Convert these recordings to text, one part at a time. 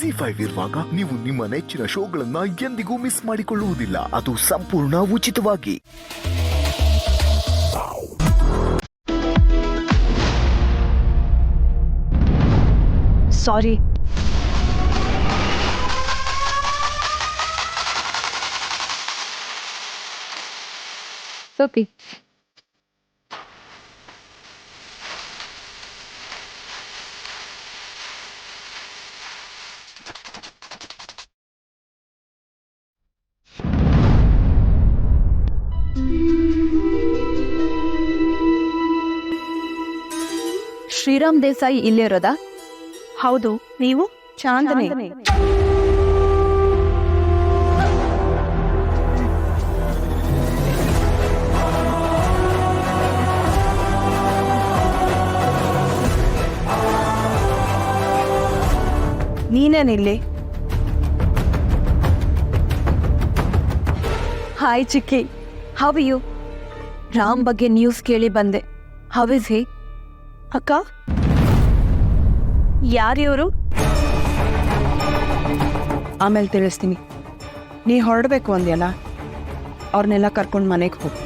ZEE5 ಇರುವಾಗ ನೀವು ನಿಮ್ಮ ನೆಚ್ಚಿನ ಶೋಗಳನ್ನ ಎಂದಿಗೂ ಮಿಸ್ ಮಾಡಿಕೊಳ್ಳುವುದಿಲ್ಲ. ಅದು ಸಂಪೂರ್ಣ ಉಚಿತವಾಗಿ. ಸಾರಿ. ಸೋಪಿ. ಶ್ರೀರಾಮ್ ದೇಸಾಯಿ ಇಲ್ಲೇ ಇರೋದಾ? ಹೌದು, ನೀವು? ಚಾಂದನಿ. ನೀನೇನಿಲ್ಲಿ? Hi Chikki, how you? Ram ಬಗ್ಗೆ ನ್ಯೂಸ್ ಕೇಳಿ ಬಂದೆ. How is he? ಅಕ್ಕ, ಯಾರಿವರು? ಆಮೇಲೆ ತಿಳಿಸ್ತೀನಿ. ನೀ ಹೊರಡಬೇಕು ಅಂದ್ಯಲ್ಲ, ಅವ್ರನ್ನೆಲ್ಲ ಕರ್ಕೊಂಡು ಮನೆಗೆ ಹೋಗು.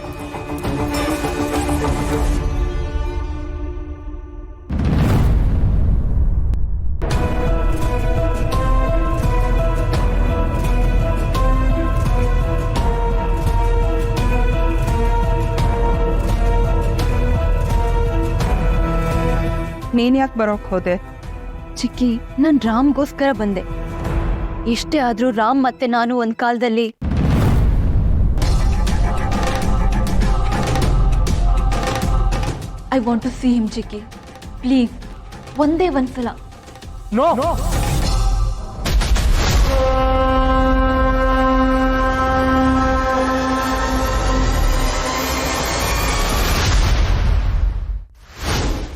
ನೀನ್ ಯಾಕೆ ಬರೋಕ್ ಹೋದೆ? ಚಿಕ್ಕಿ, ನಾನ್ ರಾಮ್ಗೋಸ್ಕರ ಬಂದೆ. ಇಷ್ಟೇ ಆದ್ರೂ ರಾಮ್ ಮತ್ತೆ ನಾನು ಒಂದ್ ಕಾಲದಲ್ಲಿ I want to see him. ಚಿಕ್ಕಿ ಪ್ಲೀಸ್, ಒಂದೇ ಒಂದ್ಸಲ. ನೋ.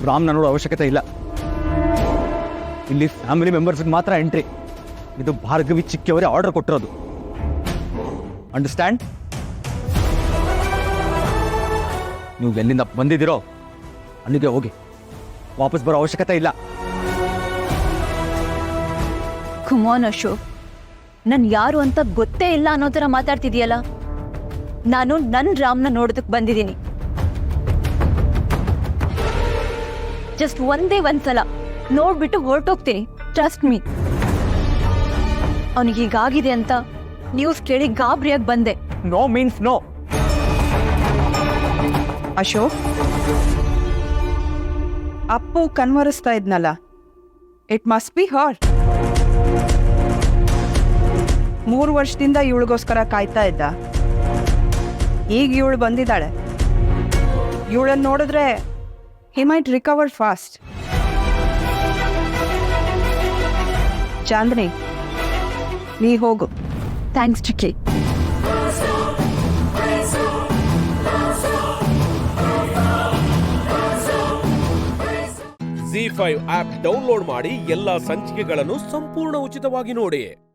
ರಾಮ್ನ ನೋಡೋ ಅವಶ್ಯಕತೆ ಇಲ್ಲ. ಇಲ್ಲಿ ಫ್ಯಾಮಿಲಿ ಮೆಂಬರ್ಸ್ಗೆ ಮಾತ್ರ ಎಂಟ್ರಿ. ಇದು ಭಾರ್ಗವಿ ಚಿಕ್ಕಿಯವರೇ ಆರ್ಡರ್ ಕೊಟ್ಟಿರೋದು. ಅಂಡರ್ಸ್ಟ್ಯಾಂಡ್? ನೀವು ಎಲ್ಲಿಂದ ಬಂದಿದ್ದೀರೋ ಅಲ್ಲಿಗೆ ಹೋಗಿ. ವಾಪಸ್ ಬರೋ ಅವಶ್ಯಕತೆ ಇಲ್ಲ. ಕುಮಾನ್ ಅಶೋಕ್, ನನ್ ಯಾರು ಅಂತ ಗೊತ್ತೇ ಇಲ್ಲ ಅನ್ನೋ ಥರ ಮಾತಾಡ್ತಿದ್ಯಲ್ಲ. ನಾನು ನನ್ ರಾಮ್ನ ನೋಡೋದಕ್ಕೆ ಬಂದಿದ್ದೀನಿ. ಜಸ್ಟ್ ಒಂದೇ ಒಂದ್ಸಲ ನೋಡ್ಬಿಟ್ಟು ಹೊರಟೋಗ್ತೀನಿ. Trust me. ಅವನಿಗೆ ಹೀಗಾಗಿದೆ ಅಂತ ನ್ಯೂಸ್ ಕೇಳಿ ಗಾಬರಿಯಾಗಿ ಬಂದೆ. No means no. Ashok, Appu ಕನ್ವರಿಸ್ತಾ ಇದ್ನಲ್ಲ, ಇಟ್ ಮಸ್ಟ್ ಬಿ ಹರ್. 3 ವರ್ಷದಿಂದ ಇವಳಿಗೋಸ್ಕರ ಕಾಯ್ತಾ ಇದ್ದ. ಈಗ ಇವಳು ಬಂದಿದ್ದಾಳೆ. ಇವಳನ್ನು ನೋಡಿದ್ರೆ he might recover fast. Chandni, ನೀ ಹೋಗು. ಥ್ಯಾಂಕ್ಸ್ ಚಿಕ್ಕಿ. ZEE5 ಆಪ್ ಡೌನ್ಲೋಡ್ ಮಾಡಿ ಎಲ್ಲಾ ಸಂಚಿಕೆಗಳನ್ನು ಸಂಪೂರ್ಣ ಉಚಿತವಾಗಿ ನೋಡಿ.